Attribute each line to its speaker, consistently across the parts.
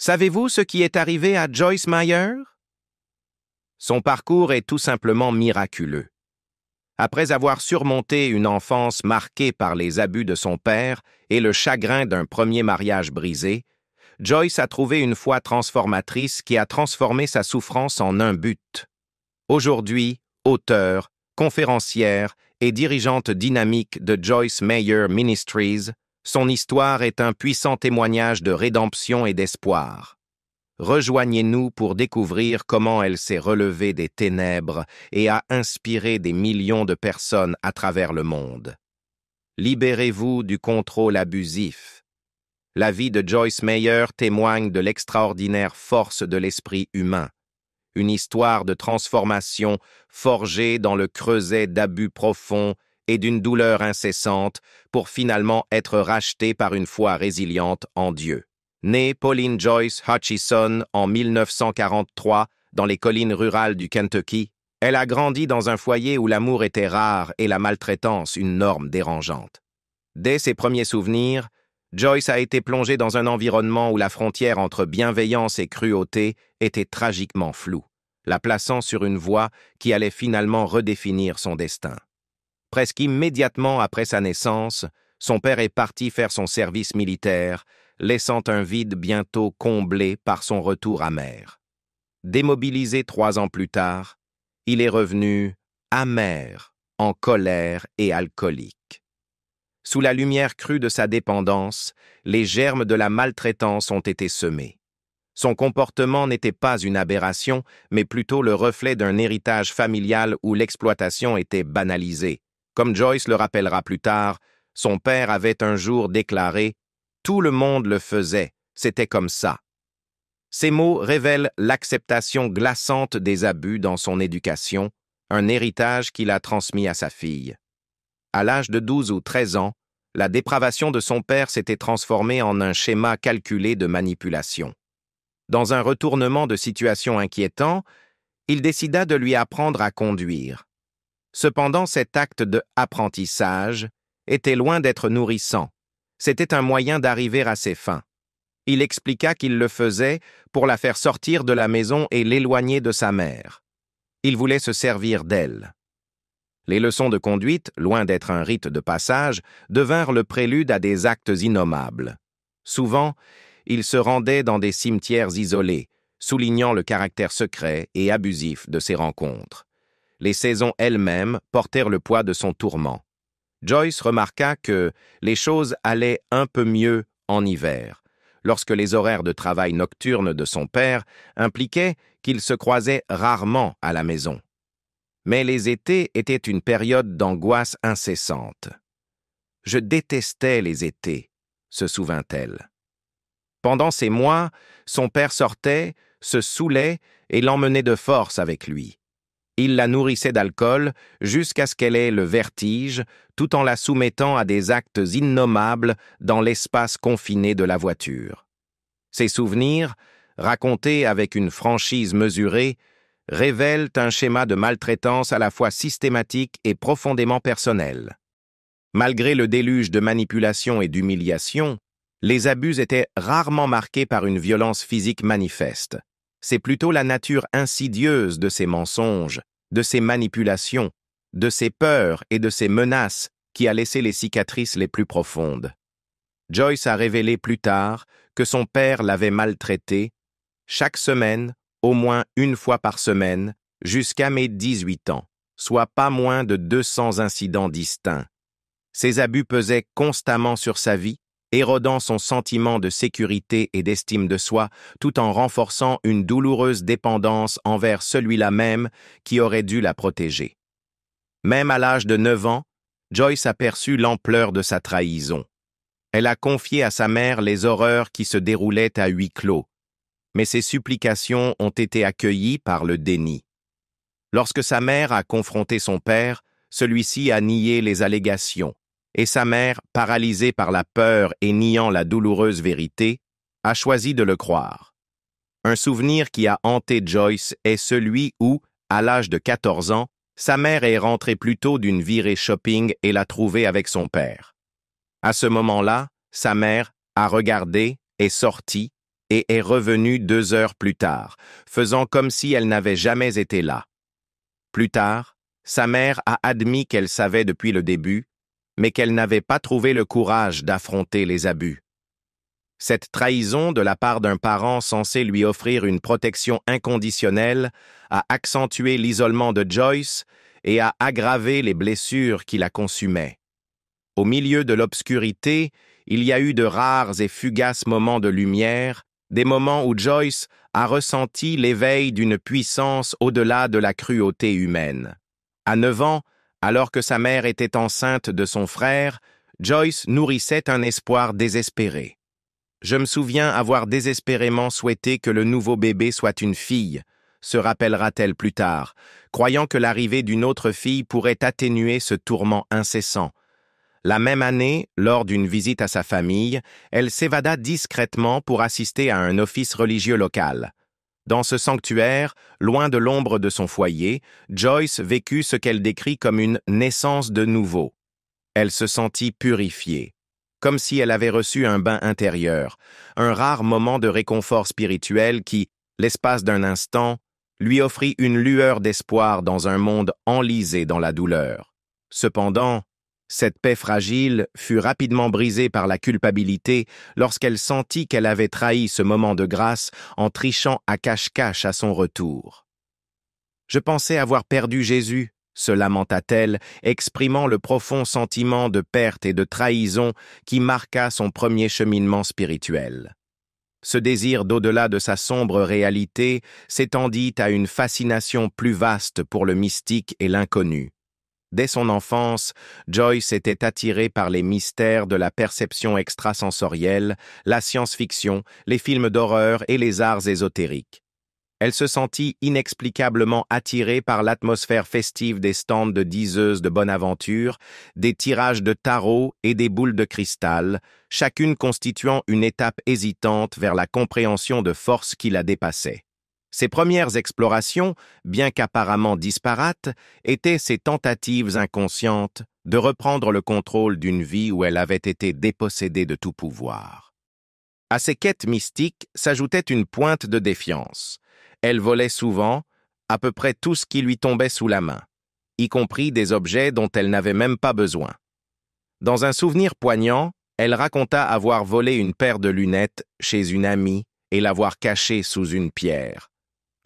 Speaker 1: Savez-vous ce qui est arrivé à Joyce Meyer? Son parcours est tout simplement miraculeux. Après avoir surmonté une enfance marquée par les abus de son père et le chagrin d'un premier mariage brisé, Joyce a trouvé une foi transformatrice qui a transformé sa souffrance en un but. Aujourd'hui, auteure, conférencière et dirigeante dynamique de Joyce Meyer Ministries, son histoire est un puissant témoignage de rédemption et d'espoir. Rejoignez-nous pour découvrir comment elle s'est relevée des ténèbres et a inspiré des millions de personnes à travers le monde. Libérez-vous du contrôle abusif. La vie de Joyce Meyer témoigne de l'extraordinaire force de l'esprit humain. Une histoire de transformation forgée dans le creuset d'abus profonds et d'une douleur incessante pour finalement être rachetée par une foi résiliente en Dieu. Née Pauline Joyce Hutchison en 1943 dans les collines rurales du Kentucky, elle a grandi dans un foyer où l'amour était rare et la maltraitance une norme dérangeante. Dès ses premiers souvenirs, Joyce a été plongée dans un environnement où la frontière entre bienveillance et cruauté était tragiquement floue, la plaçant sur une voie qui allait finalement redéfinir son destin. Presque immédiatement après sa naissance, son père est parti faire son service militaire, laissant un vide bientôt comblé par son retour amer. Démobilisé 3 ans plus tard, il est revenu amer, en colère et alcoolique. Sous la lumière crue de sa dépendance, les germes de la maltraitance ont été semés. Son comportement n'était pas une aberration, mais plutôt le reflet d'un héritage familial où l'exploitation était banalisée. Comme Joyce le rappellera plus tard, son père avait un jour déclaré « Tout le monde le faisait, c'était comme ça ». Ces mots révèlent l'acceptation glaçante des abus dans son éducation, un héritage qu'il a transmis à sa fille. À l'âge de 12 ou 13 ans, la dépravation de son père s'était transformée en un schéma calculé de manipulation. Dans un retournement de situation inquiétant, il décida de lui apprendre à conduire. Cependant, cet acte de apprentissage était loin d'être nourrissant. C'était un moyen d'arriver à ses fins. Il expliqua qu'il le faisait pour la faire sortir de la maison et l'éloigner de sa mère. Il voulait se servir d'elle. Les leçons de conduite, loin d'être un rite de passage, devinrent le prélude à des actes innommables. Souvent, il se rendait dans des cimetières isolés, soulignant le caractère secret et abusif de ses rencontres. Les saisons elles-mêmes portèrent le poids de son tourment. Joyce remarqua que les choses allaient un peu mieux en hiver, lorsque les horaires de travail nocturnes de son père impliquaient qu'il se croisait rarement à la maison. Mais les étés étaient une période d'angoisse incessante. « Je détestais les étés », se souvint-elle. Pendant ces mois, son père sortait, se saoulait et l'emmenait de force avec lui. Il la nourrissait d'alcool jusqu'à ce qu'elle ait le vertige, tout en la soumettant à des actes innommables dans l'espace confiné de la voiture. Ses souvenirs, racontés avec une franchise mesurée, révèlent un schéma de maltraitance à la fois systématique et profondément personnel. Malgré le déluge de manipulation et d'humiliation, les abus étaient rarement marqués par une violence physique manifeste. C'est plutôt la nature insidieuse de ces mensonges, de ces manipulations, de ces peurs et de ces menaces qui a laissé les cicatrices les plus profondes. Joyce a révélé plus tard que son père l'avait maltraitée chaque semaine, au moins une fois par semaine, jusqu'à mes 18 ans, soit pas moins de 200 incidents distincts. Ces abus pesaient constamment sur sa vie, érodant son sentiment de sécurité et d'estime de soi, tout en renforçant une douloureuse dépendance envers celui-là même qui aurait dû la protéger. Même à l'âge de 9 ans, Joyce a perçu l'ampleur de sa trahison. Elle a confié à sa mère les horreurs qui se déroulaient à huis clos, mais ses supplications ont été accueillies par le déni. Lorsque sa mère a confronté son père, celui-ci a nié les allégations, et sa mère, paralysée par la peur et niant la douloureuse vérité, a choisi de le croire. Un souvenir qui a hanté Joyce est celui où, à l'âge de 14 ans, sa mère est rentrée plus tôt d'une virée shopping et l'a trouvée avec son père. À ce moment-là, sa mère a regardé, est sortie, et est revenue 2 heures plus tard, faisant comme si elle n'avait jamais été là. Plus tard, sa mère a admis qu'elle savait depuis le début, mais qu'elle n'avait pas trouvé le courage d'affronter les abus. Cette trahison de la part d'un parent censé lui offrir une protection inconditionnelle a accentué l'isolement de Joyce et a aggravé les blessures qui la consumaient. Au milieu de l'obscurité, il y a eu de rares et fugaces moments de lumière, des moments où Joyce a ressenti l'éveil d'une puissance au-delà de la cruauté humaine. À 9 ans, alors que sa mère était enceinte de son frère, Joyce nourrissait un espoir désespéré. Je me souviens avoir désespérément souhaité que le nouveau bébé soit une fille, se rappellera-t-elle plus tard, croyant que l'arrivée d'une autre fille pourrait atténuer ce tourment incessant. La même année, lors d'une visite à sa famille, elle s'évada discrètement pour assister à un office religieux local. Dans ce sanctuaire, loin de l'ombre de son foyer, Joyce vécut ce qu'elle décrit comme une naissance de nouveau. Elle se sentit purifiée, comme si elle avait reçu un bain intérieur, un rare moment de réconfort spirituel qui, l'espace d'un instant, lui offrit une lueur d'espoir dans un monde enlisé dans la douleur. Cependant, cette paix fragile fut rapidement brisée par la culpabilité lorsqu'elle sentit qu'elle avait trahi ce moment de grâce en trichant à cache-cache à son retour. « Je pensais avoir perdu Jésus », se lamenta-t-elle, exprimant le profond sentiment de perte et de trahison qui marqua son premier cheminement spirituel. Ce désir d'au-delà de sa sombre réalité s'étendit à une fascination plus vaste pour le mystique et l'inconnu. Dès son enfance, Joyce était attirée par les mystères de la perception extrasensorielle, la science-fiction, les films d'horreur et les arts ésotériques. Elle se sentit inexplicablement attirée par l'atmosphère festive des stands de diseuses de bonne aventure, des tirages de tarot et des boules de cristal, chacune constituant une étape hésitante vers la compréhension de forces qui la dépassaient. Ses premières explorations, bien qu'apparemment disparates, étaient ses tentatives inconscientes de reprendre le contrôle d'une vie où elle avait été dépossédée de tout pouvoir. À ces quêtes mystiques s'ajoutait une pointe de défiance. Elle volait souvent, à peu près tout ce qui lui tombait sous la main, y compris des objets dont elle n'avait même pas besoin. Dans un souvenir poignant, elle raconta avoir volé une paire de lunettes chez une amie et l'avoir cachée sous une pierre.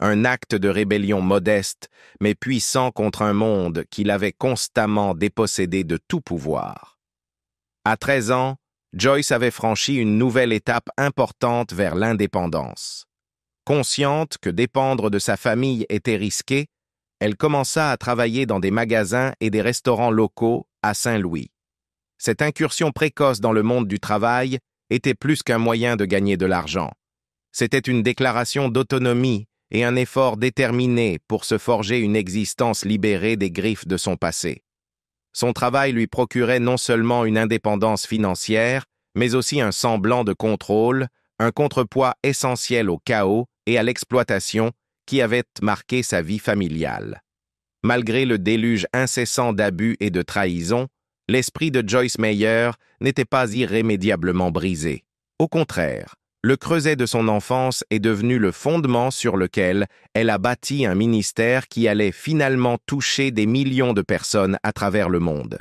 Speaker 1: Un acte de rébellion modeste, mais puissant contre un monde qui l'avait constamment dépossédé de tout pouvoir. À 13 ans, Joyce avait franchi une nouvelle étape importante vers l'indépendance. Consciente que dépendre de sa famille était risqué, elle commença à travailler dans des magasins et des restaurants locaux à Saint-Louis. Cette incursion précoce dans le monde du travail était plus qu'un moyen de gagner de l'argent. C'était une déclaration d'autonomie et un effort déterminé pour se forger une existence libérée des griffes de son passé. Son travail lui procurait non seulement une indépendance financière, mais aussi un semblant de contrôle, un contrepoids essentiel au chaos et à l'exploitation qui avait marqué sa vie familiale. Malgré le déluge incessant d'abus et de trahison, l'esprit de Joyce Meyer n'était pas irrémédiablement brisé. Au contraire, le creuset de son enfance est devenu le fondement sur lequel elle a bâti un ministère qui allait finalement toucher des millions de personnes à travers le monde.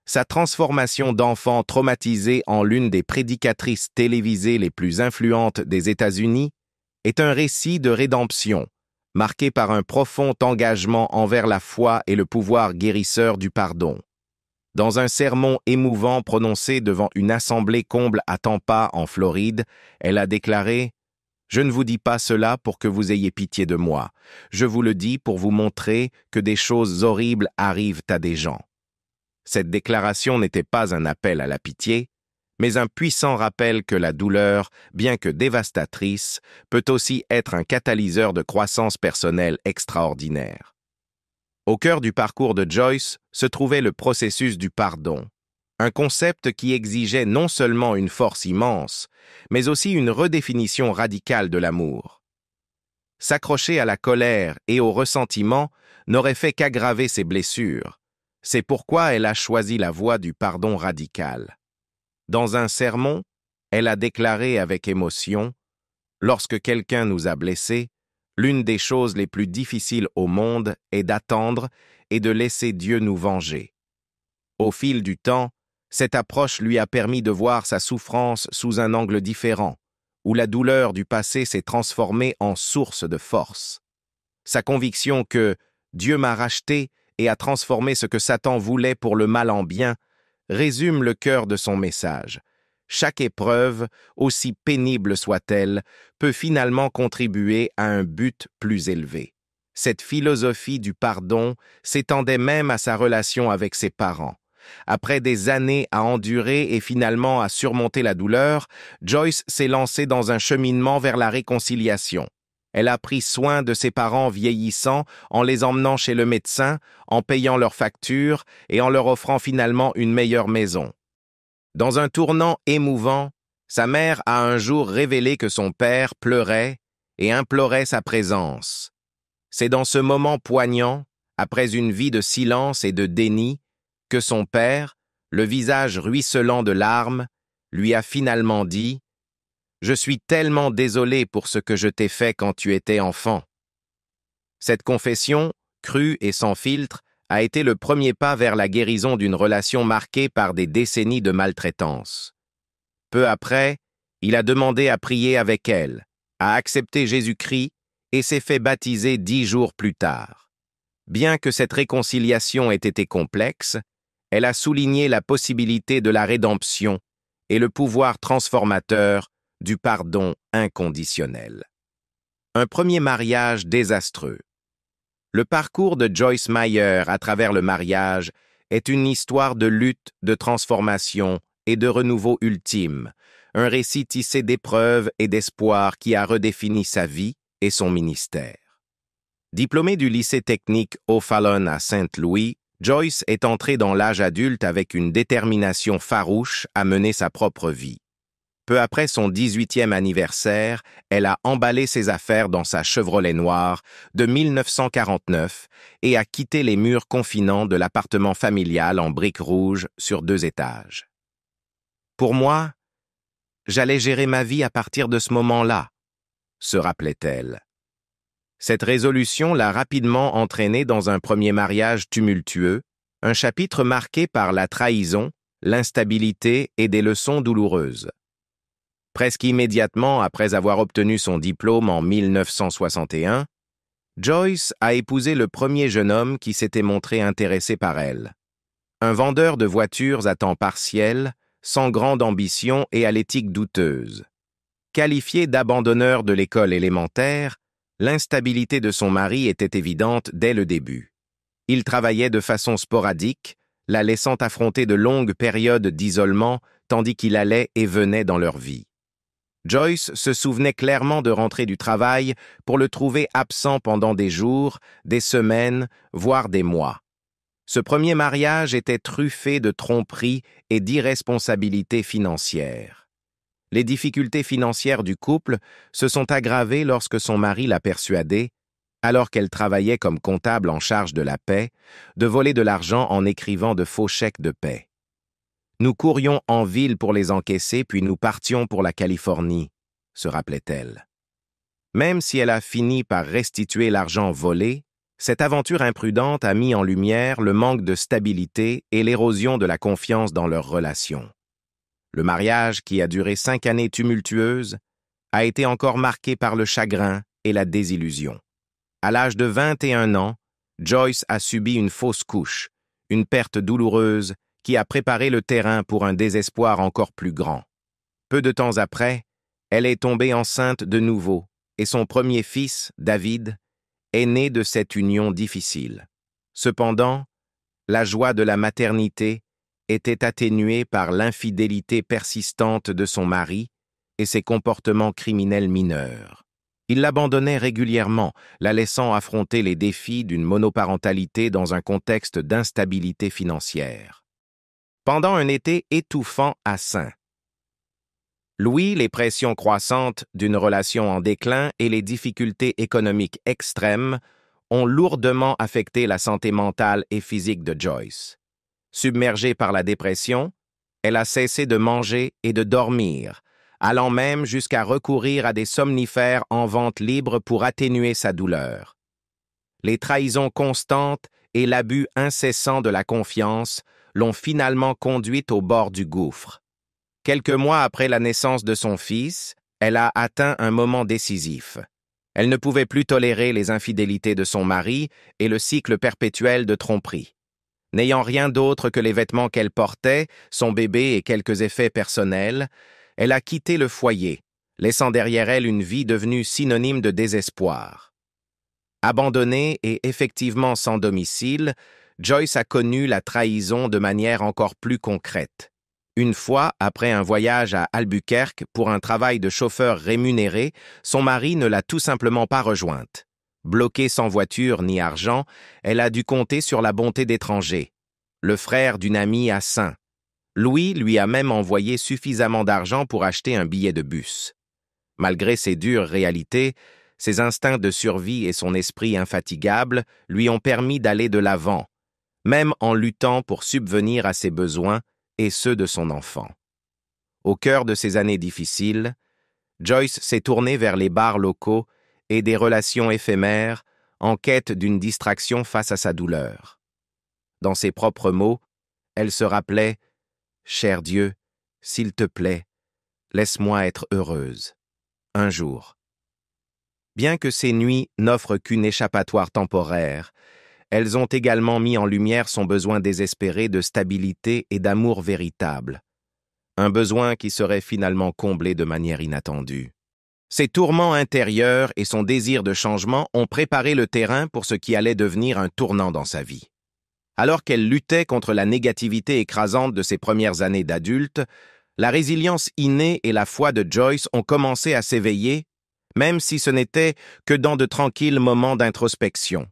Speaker 1: Sa transformation d'enfant traumatisé en l'une des prédicatrices télévisées les plus influentes des États-Unis est un récit de rédemption, marqué par un profond engagement envers la foi et le pouvoir guérisseur du pardon. Dans un sermon émouvant prononcé devant une assemblée comble à Tampa, en Floride, elle a déclaré « Je ne vous dis pas cela pour que vous ayez pitié de moi. Je vous le dis pour vous montrer que des choses horribles arrivent à des gens. » Cette déclaration n'était pas un appel à la pitié, mais un puissant rappel que la douleur, bien que dévastatrice, peut aussi être un catalyseur de croissance personnelle extraordinaire. Au cœur du parcours de Joyce se trouvait le processus du pardon, un concept qui exigeait non seulement une force immense, mais aussi une redéfinition radicale de l'amour. S'accrocher à la colère et au ressentiment n'aurait fait qu'aggraver ses blessures. C'est pourquoi elle a choisi la voie du pardon radical. Dans un sermon, elle a déclaré avec émotion Lorsque quelqu'un nous a blessés, l'une des choses les plus difficiles au monde est d'attendre et de laisser Dieu nous venger. Au fil du temps, cette approche lui a permis de voir sa souffrance sous un angle différent, où la douleur du passé s'est transformée en source de force. Sa conviction que Dieu m'a racheté et a transformé ce que Satan voulait pour le mal en bien résume le cœur de son message. Chaque épreuve, aussi pénible soit-elle, peut finalement contribuer à un but plus élevé. Cette philosophie du pardon s'étendait même à sa relation avec ses parents. Après des années à endurer et finalement à surmonter la douleur, Joyce s'est lancée dans un cheminement vers la réconciliation. Elle a pris soin de ses parents vieillissants en les emmenant chez le médecin, en payant leurs factures et en leur offrant finalement une meilleure maison. Dans un tournant émouvant, sa mère a un jour révélé que son père pleurait et implorait sa présence. C'est dans ce moment poignant, après une vie de silence et de déni, que son père, le visage ruisselant de larmes, lui a finalement dit « Je suis tellement désolé pour ce que je t'ai fait quand tu étais enfant. » Cette confession, crue et sans filtre, a été le premier pas vers la guérison d'une relation marquée par des décennies de maltraitance. Peu après, il a demandé à prier avec elle, a accepté Jésus-Christ et s'est fait baptiser 10 jours plus tard. Bien que cette réconciliation ait été complexe, elle a souligné la possibilité de la rédemption et le pouvoir transformateur du pardon inconditionnel. Un premier mariage désastreux. Le parcours de Joyce Meyer à travers le mariage est une histoire de lutte, de transformation et de renouveau ultime, un récit tissé d'épreuves et d'espoir qui a redéfini sa vie et son ministère. Diplômée du lycée technique O'Fallon à Saint-Louis, Joyce est entrée dans l'âge adulte avec une détermination farouche à mener sa propre vie. Peu après son 18e anniversaire, elle a emballé ses affaires dans sa Chevrolet noire de 1949 et a quitté les murs confinants de l'appartement familial en briques rouges sur 2 étages. Pour moi, j'allais gérer ma vie à partir de ce moment-là, se rappelait-elle. Cette résolution l'a rapidement entraînée dans un premier mariage tumultueux, un chapitre marqué par la trahison, l'instabilité et des leçons douloureuses. Presque immédiatement après avoir obtenu son diplôme en 1961, Joyce a épousé le premier jeune homme qui s'était montré intéressé par elle. Un vendeur de voitures à temps partiel, sans grande ambition et à l'éthique douteuse. Qualifié d'abandonneur de l'école élémentaire, l'instabilité de son mari était évidente dès le début. Il travaillait de façon sporadique, la laissant affronter de longues périodes d'isolement tandis qu'il allait et venait dans leur vie. Joyce se souvenait clairement de rentrer du travail pour le trouver absent pendant des jours, des semaines, voire des mois. Ce premier mariage était truffé de tromperies et d'irresponsabilités financières. Les difficultés financières du couple se sont aggravées lorsque son mari l'a persuadée, alors qu'elle travaillait comme comptable en charge de la paie, de voler de l'argent en écrivant de faux chèques de paie. Nous courions en ville pour les encaisser, puis nous partions pour la Californie, se rappelait-elle. Même si elle a fini par restituer l'argent volé, cette aventure imprudente a mis en lumière le manque de stabilité et l'érosion de la confiance dans leur relation. Le mariage, qui a duré 5 années tumultueuses, a été encore marqué par le chagrin et la désillusion. À l'âge de 21 ans, Joyce a subi une fausse couche, une perte douloureuse qui a préparé le terrain pour un désespoir encore plus grand. Peu de temps après, elle est tombée enceinte de nouveau et son premier fils, David, est né de cette union difficile. Cependant, la joie de la maternité était atténuée par l'infidélité persistante de son mari et ses comportements criminels mineurs. Il l'abandonnait régulièrement, la laissant affronter les défis d'une monoparentalité dans un contexte d'instabilité financière. Pendant un été étouffant à St. Louis, les pressions croissantes d'une relation en déclin et les difficultés économiques extrêmes ont lourdement affecté la santé mentale et physique de Joyce. Submergée par la dépression, elle a cessé de manger et de dormir, allant même jusqu'à recourir à des somnifères en vente libre pour atténuer sa douleur. Les trahisons constantes et l'abus incessant de la confiance l'ont finalement conduite au bord du gouffre. Quelques mois après la naissance de son fils, elle a atteint un moment décisif. Elle ne pouvait plus tolérer les infidélités de son mari et le cycle perpétuel de tromperie. N'ayant rien d'autre que les vêtements qu'elle portait, son bébé et quelques effets personnels, elle a quitté le foyer, laissant derrière elle une vie devenue synonyme de désespoir. Abandonnée et effectivement sans domicile, Joyce a connu la trahison de manière encore plus concrète. Une fois, après un voyage à Albuquerque pour un travail de chauffeur rémunéré, son mari ne l'a tout simplement pas rejointe. Bloquée sans voiture ni argent, elle a dû compter sur la bonté d'étrangers. Le frère d'une amie à Saint. Louis lui a même envoyé suffisamment d'argent pour acheter un billet de bus. Malgré ces dures réalités, ses instincts de survie et son esprit infatigable lui ont permis d'aller de l'avant, même en luttant pour subvenir à ses besoins et ceux de son enfant. Au cœur de ces années difficiles, Joyce s'est tournée vers les bars locaux et des relations éphémères en quête d'une distraction face à sa douleur. Dans ses propres mots, elle se rappelait « Cher Dieu, s'il te plaît, laisse-moi être heureuse. Un jour. » Bien que ces nuits n'offrent qu'une échappatoire temporaire, elles ont également mis en lumière son besoin désespéré de stabilité et d'amour véritable. Un besoin qui serait finalement comblé de manière inattendue. Ses tourments intérieurs et son désir de changement ont préparé le terrain pour ce qui allait devenir un tournant dans sa vie. Alors qu'elle luttait contre la négativité écrasante de ses premières années d'adulte, la résilience innée et la foi de Joyce ont commencé à s'éveiller, même si ce n'était que dans de tranquilles moments d'introspection.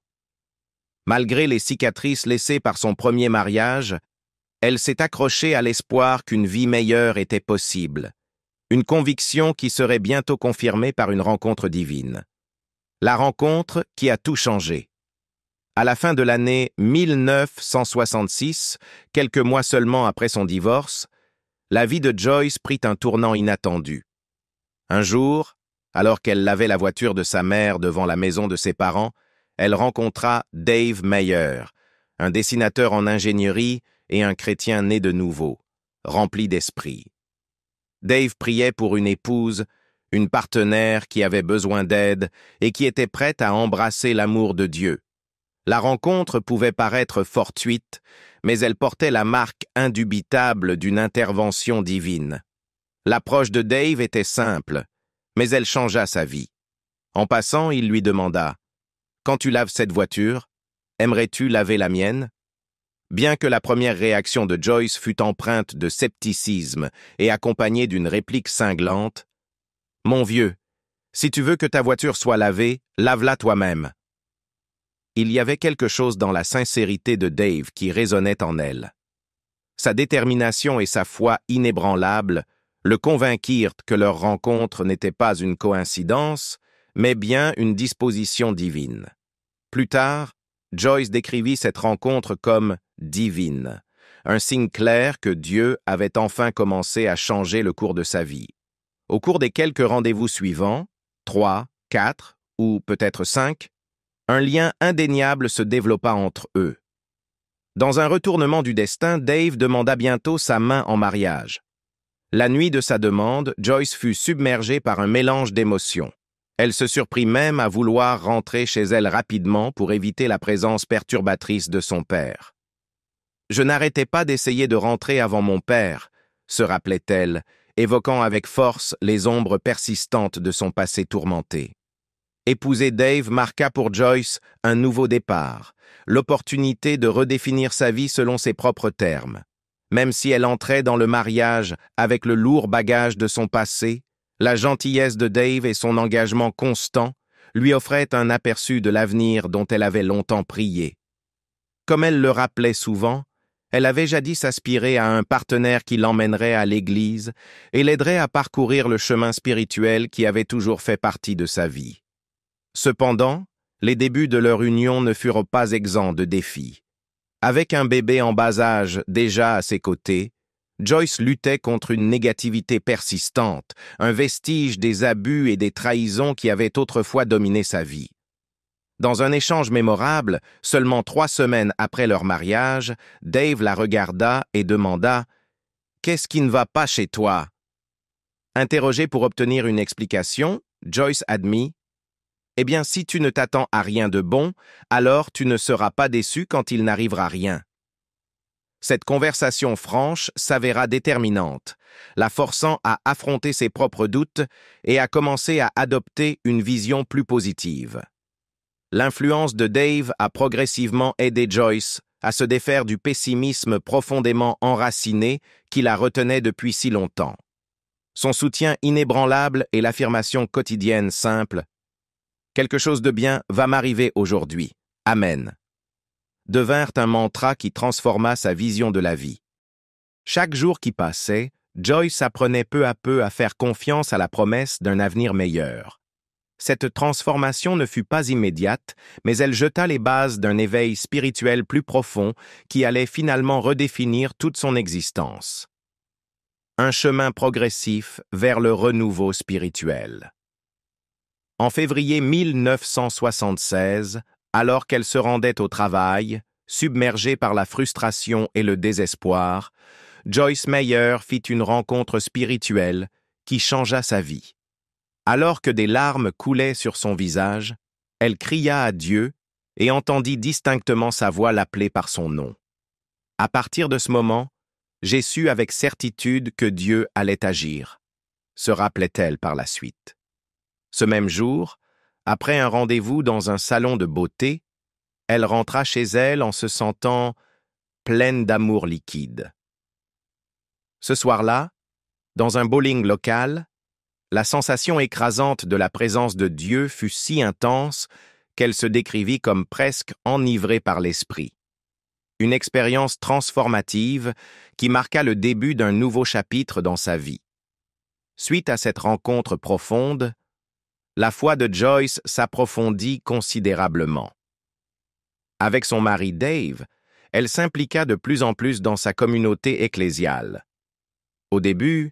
Speaker 1: Malgré les cicatrices laissées par son premier mariage, elle s'est accrochée à l'espoir qu'une vie meilleure était possible, une conviction qui serait bientôt confirmée par une rencontre divine. La rencontre qui a tout changé. À la fin de l'année 1966, quelques mois seulement après son divorce, la vie de Joyce prit un tournant inattendu. Un jour, alors qu'elle lavait la voiture de sa mère devant la maison de ses parents, elle rencontra Dave Meyer, un dessinateur en ingénierie et un chrétien né de nouveau, rempli d'esprit. Dave priait pour une épouse, une partenaire qui avait besoin d'aide et qui était prête à embrasser l'amour de Dieu. La rencontre pouvait paraître fortuite, mais elle portait la marque indubitable d'une intervention divine. L'approche de Dave était simple, mais elle changea sa vie. En passant, il lui demanda « Quand tu laves cette voiture, aimerais-tu laver la mienne ?» Bien que la première réaction de Joyce fût empreinte de scepticisme et accompagnée d'une réplique cinglante, « Mon vieux, si tu veux que ta voiture soit lavée, lave-la toi-même. » Il y avait quelque chose dans la sincérité de Dave qui résonnait en elle. Sa détermination et sa foi inébranlable le convainquirent que leur rencontre n'était pas une coïncidence, mais bien une disposition divine. Plus tard, Joyce décrivit cette rencontre comme divine, un signe clair que Dieu avait enfin commencé à changer le cours de sa vie. Au cours des quelques rendez-vous suivants, 3, 4 ou peut-être 5, un lien indéniable se développa entre eux. Dans un retournement du destin, Dave demanda bientôt sa main en mariage. La nuit de sa demande, Joyce fut submergée par un mélange d'émotions. Elle se surprit même à vouloir rentrer chez elle rapidement pour éviter la présence perturbatrice de son père. « Je n'arrêtais pas d'essayer de rentrer avant mon père », se rappelait-elle, évoquant avec force les ombres persistantes de son passé tourmenté. Épouser Dave marqua pour Joyce un nouveau départ, l'opportunité de redéfinir sa vie selon ses propres termes. Même si elle entrait dans le mariage avec le lourd bagage de son passé, la gentillesse de Dave et son engagement constant lui offraient un aperçu de l'avenir dont elle avait longtemps prié. Comme elle le rappelait souvent, elle avait jadis aspiré à un partenaire qui l'emmènerait à l'église et l'aiderait à parcourir le chemin spirituel qui avait toujours fait partie de sa vie. Cependant, les débuts de leur union ne furent pas exempts de défis. Avec un bébé en bas âge déjà à ses côtés, Joyce luttait contre une négativité persistante, un vestige des abus et des trahisons qui avaient autrefois dominé sa vie. Dans un échange mémorable, seulement 3 semaines après leur mariage, Dave la regarda et demanda « Qu'est-ce qui ne va pas chez toi ?» Interrogé pour obtenir une explication, Joyce admit « Eh bien, si tu ne t'attends à rien de bon, alors tu ne seras pas déçu quand il n'arrivera rien. » Cette conversation franche s'avéra déterminante, la forçant à affronter ses propres doutes et à commencer à adopter une vision plus positive. L'influence de Dave a progressivement aidé Joyce à se défaire du pessimisme profondément enraciné qui la retenait depuis si longtemps. Son soutien inébranlable et l'affirmation quotidienne simple « Quelque chose de bien va m'arriver aujourd'hui. Amen » devinrent un mantra qui transforma sa vision de la vie. Chaque jour qui passait, Joyce apprenait peu à peu à faire confiance à la promesse d'un avenir meilleur. Cette transformation ne fut pas immédiate, mais elle jeta les bases d'un éveil spirituel plus profond qui allait finalement redéfinir toute son existence. Un chemin progressif vers le renouveau spirituel. En février 1976, alors qu'elle se rendait au travail, submergée par la frustration et le désespoir, Joyce Meyer fit une rencontre spirituelle qui changea sa vie. Alors que des larmes coulaient sur son visage, elle cria à Dieu et entendit distinctement sa voix l'appeler par son nom. À partir de ce moment, j'ai su avec certitude que Dieu allait agir, se rappelait-elle par la suite. Ce même jour, après un rendez-vous dans un salon de beauté, elle rentra chez elle en se sentant pleine d'amour liquide. Ce soir-là, dans un bowling local, la sensation écrasante de la présence de Dieu fut si intense qu'elle se décrivit comme presque enivrée par l'esprit. Une expérience transformative qui marqua le début d'un nouveau chapitre dans sa vie. Suite à cette rencontre profonde, la foi de Joyce s'approfondit considérablement. Avec son mari Dave, elle s'impliqua de plus en plus dans sa communauté ecclésiale. Au début,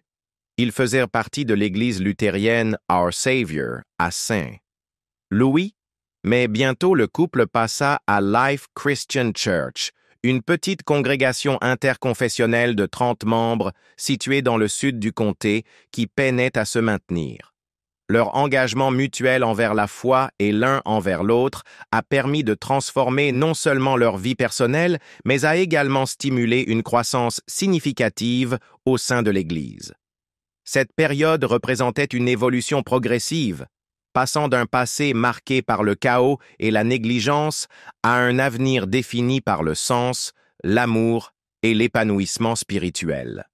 Speaker 1: ils faisaient partie de l'église luthérienne Our Savior à Saint-Louis, mais bientôt le couple passa à Life Christian Church, une petite congrégation interconfessionnelle de 30 membres située dans le sud du comté qui peinait à se maintenir. Leur engagement mutuel envers la foi et l'un envers l'autre a permis de transformer non seulement leur vie personnelle, mais a également stimulé une croissance significative au sein de l'Église. Cette période représentait une évolution progressive, passant d'un passé marqué par le chaos et la négligence à un avenir défini par le sens, l'amour et l'épanouissement spirituel.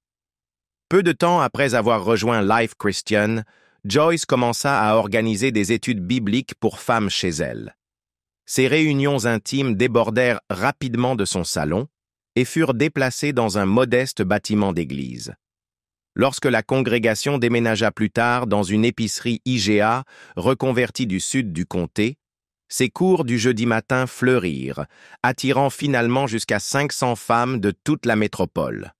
Speaker 1: Peu de temps après avoir rejoint Life Christian, Joyce commença à organiser des études bibliques pour femmes chez elle. Ces réunions intimes débordèrent rapidement de son salon et furent déplacées dans un modeste bâtiment d'église. Lorsque la congrégation déménagea plus tard dans une épicerie IGA reconvertie du sud du comté, ses cours du jeudi matin fleurirent, attirant finalement jusqu'à 500 femmes de toute la métropole.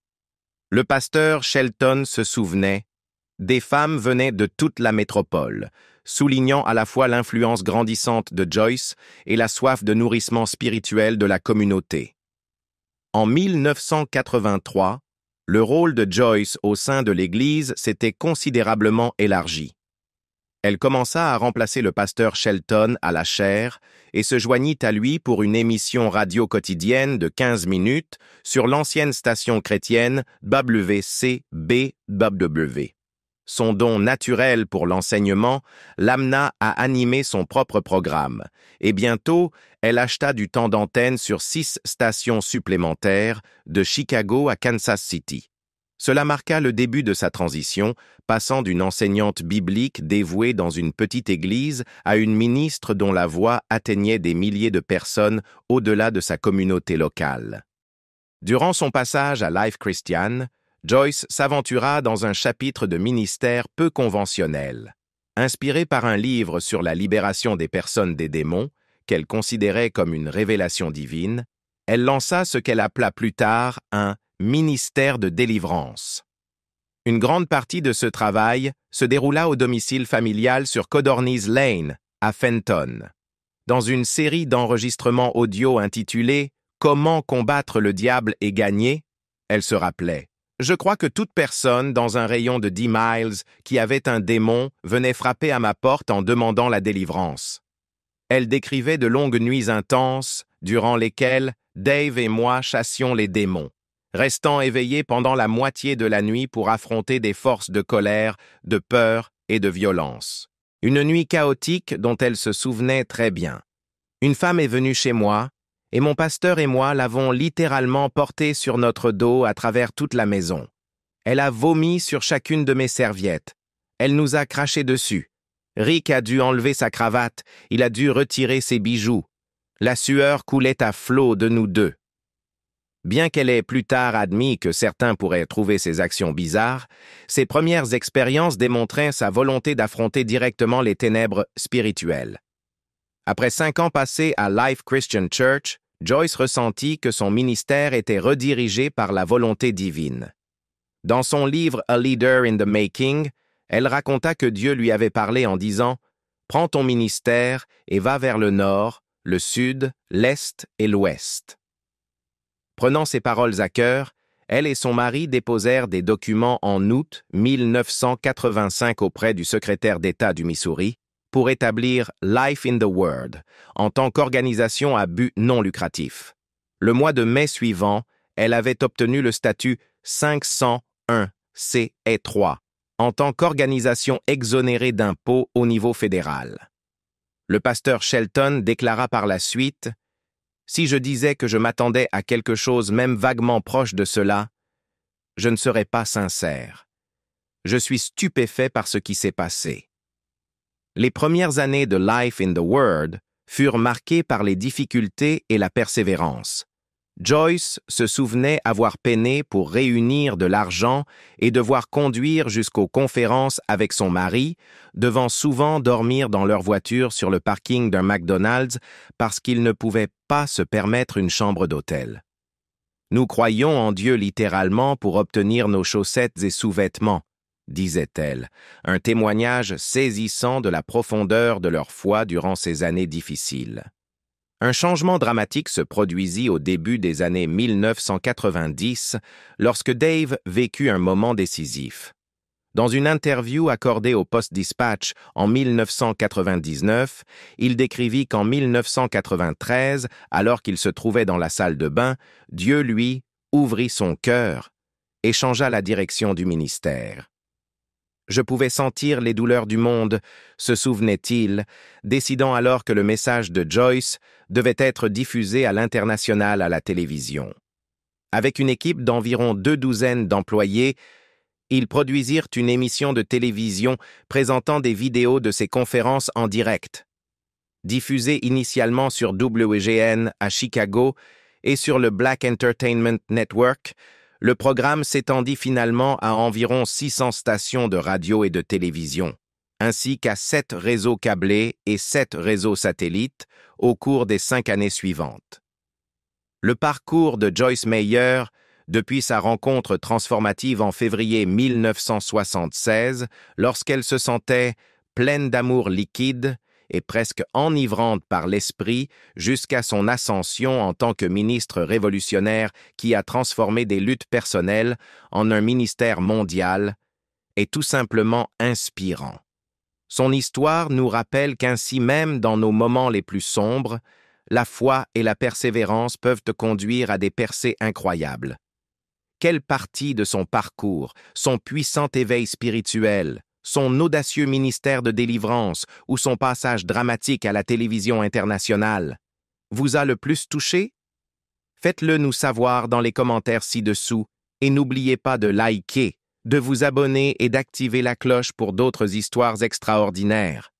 Speaker 1: Le pasteur Shelton se souvenait « Des femmes venaient de toute la métropole », soulignant à la fois l'influence grandissante de Joyce et la soif de nourrissement spirituel de la communauté. En 1983, le rôle de Joyce au sein de l'Église s'était considérablement élargi. Elle commença à remplacer le pasteur Shelton à la chaire et se joignit à lui pour une émission radio quotidienne de 15 minutes sur l'ancienne station chrétienne WCBW. Son don naturel pour l'enseignement l'amena à animer son propre programme, et bientôt, elle acheta du temps d'antenne sur 6 stations supplémentaires, de Chicago à Kansas City. Cela marqua le début de sa transition, passant d'une enseignante biblique dévouée dans une petite église à une ministre dont la voix atteignait des milliers de personnes au-delà de sa communauté locale. Durant son passage à Life Christian, Joyce s'aventura dans un chapitre de ministère peu conventionnel. Inspirée par un livre sur la libération des personnes des démons, qu'elle considérait comme une révélation divine, elle lança ce qu'elle appela plus tard un ministère de délivrance. Une grande partie de ce travail se déroula au domicile familial sur Codornies Lane, à Fenton. Dans une série d'enregistrements audio intitulée « Comment combattre le diable et gagner », elle se rappelait. Je crois que toute personne dans un rayon de 10 miles qui avait un démon venait frapper à ma porte en demandant la délivrance. Elle décrivait de longues nuits intenses, durant lesquelles Dave et moi chassions les démons, restant éveillés pendant la moitié de la nuit pour affronter des forces de colère, de peur et de violence. Une nuit chaotique dont elle se souvenait très bien. Une femme est venue chez moi, et mon pasteur et moi l'avons littéralement portée sur notre dos à travers toute la maison. Elle a vomi sur chacune de mes serviettes. Elle nous a craché dessus. Rick a dû enlever sa cravate, il a dû retirer ses bijoux. La sueur coulait à flots de nous deux. Bien qu'elle ait plus tard admis que certains pourraient trouver ses actions bizarres, ses premières expériences démontraient sa volonté d'affronter directement les ténèbres spirituelles. Après 5 ans passés à Life Christian Church, Joyce ressentit que son ministère était redirigé par la volonté divine. Dans son livre A Leader in the Making, elle raconta que Dieu lui avait parlé en disant « Prends ton ministère et va vers le nord, le sud, l'est et l'ouest. » Prenant ces paroles à cœur, elle et son mari déposèrent des documents en août 1985 auprès du secrétaire d'État du Missouri pour établir Life in the Word en tant qu'organisation à but non lucratif. Le mois de mai suivant, elle avait obtenu le statut 501 CE3 en tant qu'organisation exonérée d'impôts au niveau fédéral. Le pasteur Shelton déclara par la suite « Si je disais que je m'attendais à quelque chose même vaguement proche de cela, je ne serais pas sincère. Je suis stupéfait par ce qui s'est passé. » Les premières années de Life in the Word furent marquées par les difficultés et la persévérance. Joyce se souvenait avoir peiné pour réunir de l'argent et devoir conduire jusqu'aux conférences avec son mari, devant souvent dormir dans leur voiture sur le parking d'un McDonald's parce qu'ils ne pouvaient pas se permettre une chambre d'hôtel. Nous croyons en Dieu littéralement pour obtenir nos chaussettes et sous-vêtements, disait-elle, un témoignage saisissant de la profondeur de leur foi durant ces années difficiles. Un changement dramatique se produisit au début des années 1990 lorsque Dave vécut un moment décisif. Dans une interview accordée au Post-Dispatch en 1999, il décrivit qu'en 1993, alors qu'il se trouvait dans la salle de bain, Dieu lui ouvrit son cœur et changea la direction du ministère. Je pouvais sentir les douleurs du monde, se souvenait-il, décidant alors que le message de Joyce devait être diffusé à l'international à la télévision. Avec une équipe d'environ 2 douzaines d'employés, ils produisirent une émission de télévision présentant des vidéos de ses conférences en direct. Diffusée initialement sur WGN à Chicago et sur le Black Entertainment Network, le programme s'étendit finalement à environ 600 stations de radio et de télévision, ainsi qu'à 7 réseaux câblés et 7 réseaux satellites au cours des 5 années suivantes. Le parcours de Joyce Meyer, depuis sa rencontre transformative en février 1976, lorsqu'elle se sentait pleine d'amour liquide et presque enivrante par l'esprit jusqu'à son ascension en tant que ministre révolutionnaire qui a transformé des luttes personnelles en un ministère mondial, est tout simplement inspirant. Son histoire nous rappelle qu'ainsi même dans nos moments les plus sombres, la foi et la persévérance peuvent te conduire à des percées incroyables. Quelle partie de son parcours, son puissant éveil spirituel, son audacieux ministère de délivrance ou son passage dramatique à la télévision internationale vous a le plus touché? Faites-le nous savoir dans les commentaires ci-dessous et n'oubliez pas de liker, de vous abonner et d'activer la cloche pour d'autres histoires extraordinaires.